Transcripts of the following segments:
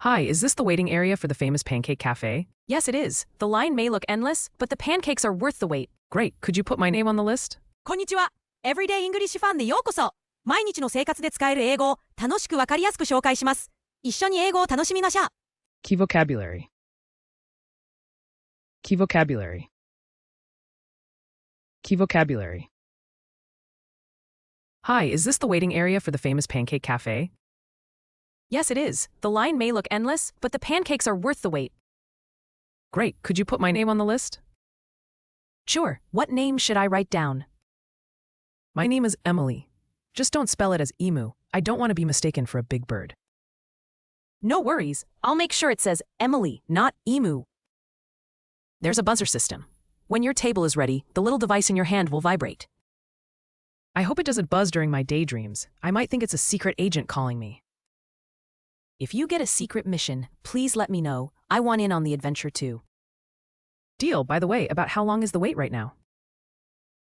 Hi, is this the waiting area for the famous pancake cafe? Yes, it is. The line may look endless, but the pancakes are worth the wait. Great, could you put my name on the list? こんにちは。Everyday English ファンでようこそ。毎日の生活で使える英語を楽しくわかりやすく紹介します。一緒に英語を楽しみましょう。Key vocabulary. Key vocabulary. Key vocabulary. Hi, is this the waiting area for the famous pancake cafe? Yes, it is. The line may look endless, but the pancakes are worth the wait. Great, could you put my name on the list? Sure. What name should I write down? My name is Emily. Just don't spell it as emu. I don't want to be mistaken for a big bird. No worries. I'll make sure it says Emily, not emu. There's a buzzer system. When your table is ready, the little device in your hand will vibrate. I hope it doesn't buzz during my daydreams. I might think it's a secret agent calling me. If you get a secret mission, please let me know. I want in on the adventure too. Deal, by the way, about how long is the wait right now?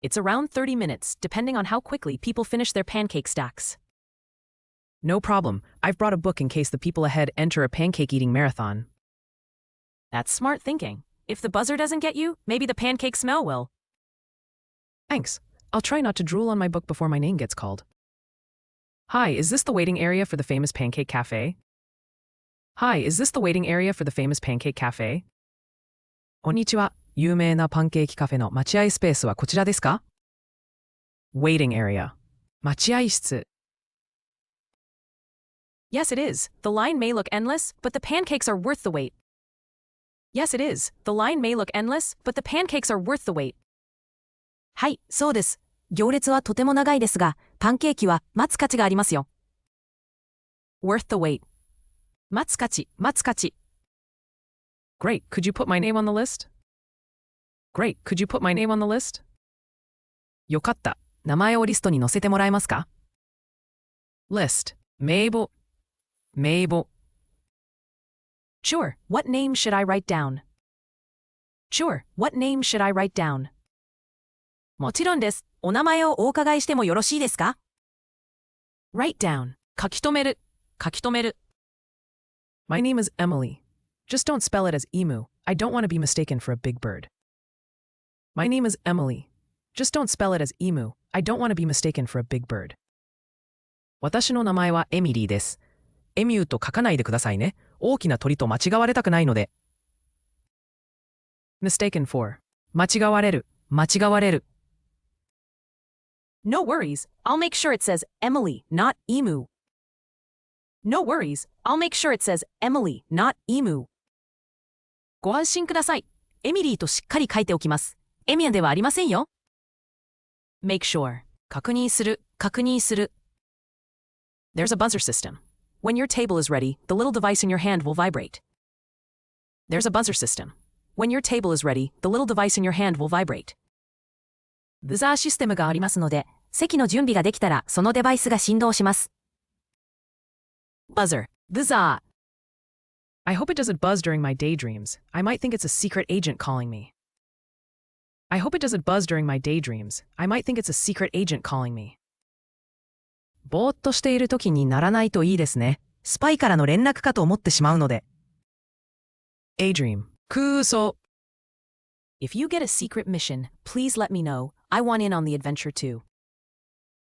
It's around 30 minutes, depending on how quickly people finish their pancake stacks. No problem. I've brought a book in case the people ahead enter a pancake-eating marathon. That's smart thinking. If the buzzer doesn't get you, maybe the pancake smell will. Thanks. I'll try not to drool on my book before my name gets called. Hi, is this the waiting area for the famous pancake cafe? Hi, is this the waiting area for the famous pancake cafe? こんにちは。有名なパンケーキカフェの待合スペースはこちらですか? Waiting area. 待合室. Yes, it is. The line may look endless, but the pancakes are worth the wait. Yes, it is. The line may look endless, but the pancakes are worth the wait. はい、そうです。行列はとても長いですが、パンケーキは待つ価値がありますよ。worth the wait. 待つ価値、待つ価値。Great, could you put my name on the list? Great, could you put my name on the list? よかった。名前をリストに載せてもらえますか? List. 名簿。名簿。Sure, what name should I write down? Sure, what name should I write down? もちろんです。お名前をお伺いしてもよろしいですか? Write down. 書き留める。書き留める。My name is Emily. Just don't spell it as emu. I don't want to be mistaken for a big bird. My name is Emily. Just don't spell it as emu. I don't want to be mistaken for a big bird. 私の名前はエミリーです。エミューと書かないでくださいね。大きな鳥と間違われたくないので。Mistaken for. 間違われる。間違われる。No worries. I'll make sure it says Emily, not emu. No worries. I'll make sure it says Emily, not emu. ご安心ください。エミリーとしっかり書いておきます。エミヤではありませんよ。make sure. 確認する、確認する。There's a buzzer system. When your table is ready, the little device in your hand will vibrate. There's a buzzer system. When your table is ready, the little device in your hand will vibrate. ブザーシステムがありますので、席の準備ができたらそのデバイスが振動します。buzzer, buzzer. I hope it doesn't buzz during my daydreams. I might think it's a secret agent calling me. I hope it doesn't buzz during my daydreams. I might think it's a secret agent calling me. ぼーっとしている時にならないといいですね。スパイからの連絡かと思ってしまうので。Daydream. 空想。If you get a secret mission, please let me know. I want in on the adventure too.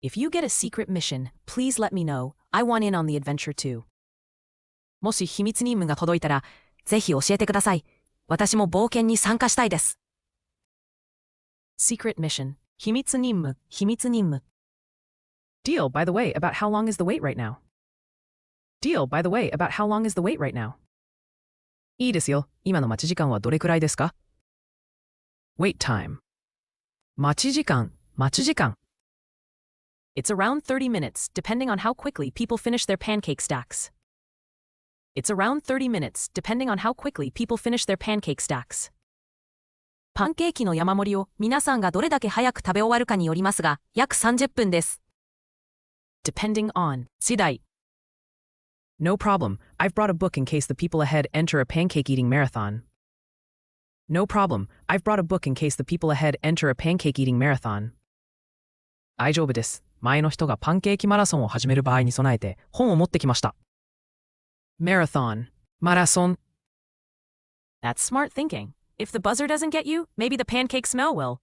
If you get a secret mission, please let me know. I want in on the adventure too. もし秘密任務が届いたら、ぜひ教えてください。私も冒険に参加したいです。Secret mission. 秘密任務、秘密任務。Deal, by the way, about how long is the wait right now? Deal, by the way, about how long is the wait right now? いいですよ。今の待ち時間はどれくらいですか? Wait time. 待ち時間、待ち時間。It's around 30 minutes, depending on how quickly people finish their pancake stacks. It's around 30 minutes, depending on how quickly people finish their pancake stacks. パンケーキの山盛りを皆さんがどれだけ早く食べ終わるかによりますが、約30分です。Depending on 次第。No problem. I've brought a book in case the people ahead enter a pancake-eating marathon. No problem. I've brought a book in case the people ahead enter a pancake-eating marathon. 大丈夫です。前の人がパンケーキマラソンを始める場合に備えて本を持ってきました。Marathon. マラソン。That's smart thinking. If the buzzer doesn't get you, maybe the pancake smell will.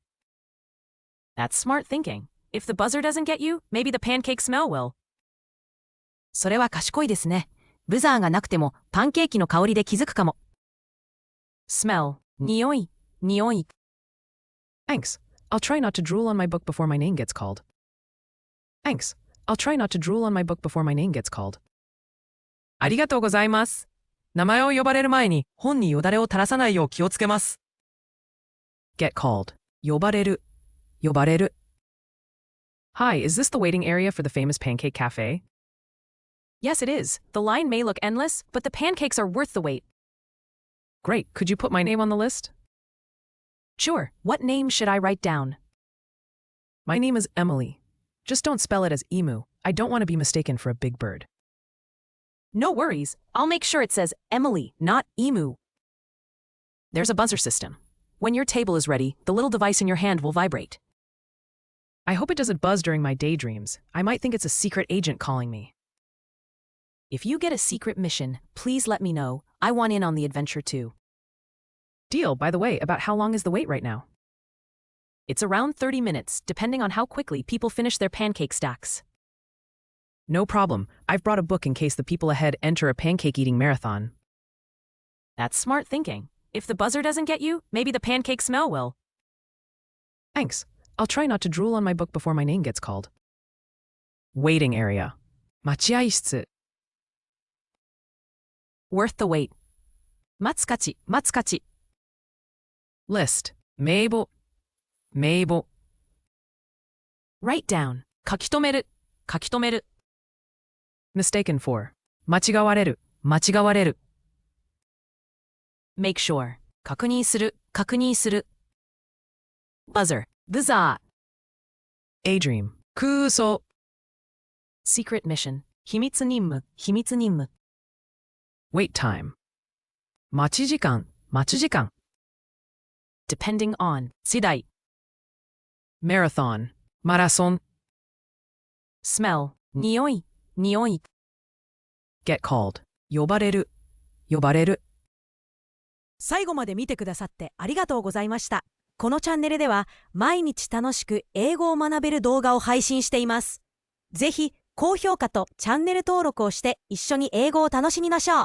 That's smart thinking. If the buzzer doesn't get you, maybe the pancake smell will. それは賢いですね。ブザーがなくてもパンケーキの香りで気づくかも。smell 匂い、匂い。Thanks. I'll try not to drool on my book before my name gets called. Thanks. I'll try not to drool on my book before my name gets called. ありがとうございます。名前を呼ばれる前に本によだれを垂らさないよう気をつけます。Get called. 呼ばれる、呼ばれる。Hi, is this the waiting area for the famous pancake cafe? Yes, it is. The line may look endless, but the pancakes are worth the wait. Great. Could you put my name on the list? Sure. What name should I write down? My name is Emily. Just don't spell it as emu. I don't want to be mistaken for a big bird. No worries. I'll make sure it says Emily, not emu. There's a buzzer system. When your table is ready, the little device in your hand will vibrate. I hope it doesn't buzz during my daydreams. I might think it's a secret agent calling me. If you get a secret mission, please let me know. I want in on the adventure too. Deal. By the way, about how long is the wait right now? It's around 30 minutes, depending on how quickly people finish their pancake stacks. No problem. I've brought a book in case the people ahead enter a pancake-eating marathon. That's smart thinking. If the buzzer doesn't get you, maybe the pancake smell will. Thanks. I'll try not to drool on my book before my name gets called. Waiting area. 待合室。Worth the wait. 待つ価値、待つ価値。List. 名簿。名簿。Write down. 書き留める、書き留める。Mistaken for. 間違われる、間違われる。Make sure. 確認する、確認する。Buzzer. Buzzer. Daydream. 空想。Secret mission. 秘密任務、秘密任務。Wait time. 待ち時間、待ち時間。Depending on. 次第。Marathon. マラソン。Smell. 匂い、匂い。Get called. 呼ばれる、呼ばれる。最後まで見てくださってありがとうございました。このチャンネルでは毎日楽しく英語を学べる動画を配信しています。ぜひ高評価とチャンネル登録をして一緒に英語を楽しみましょう。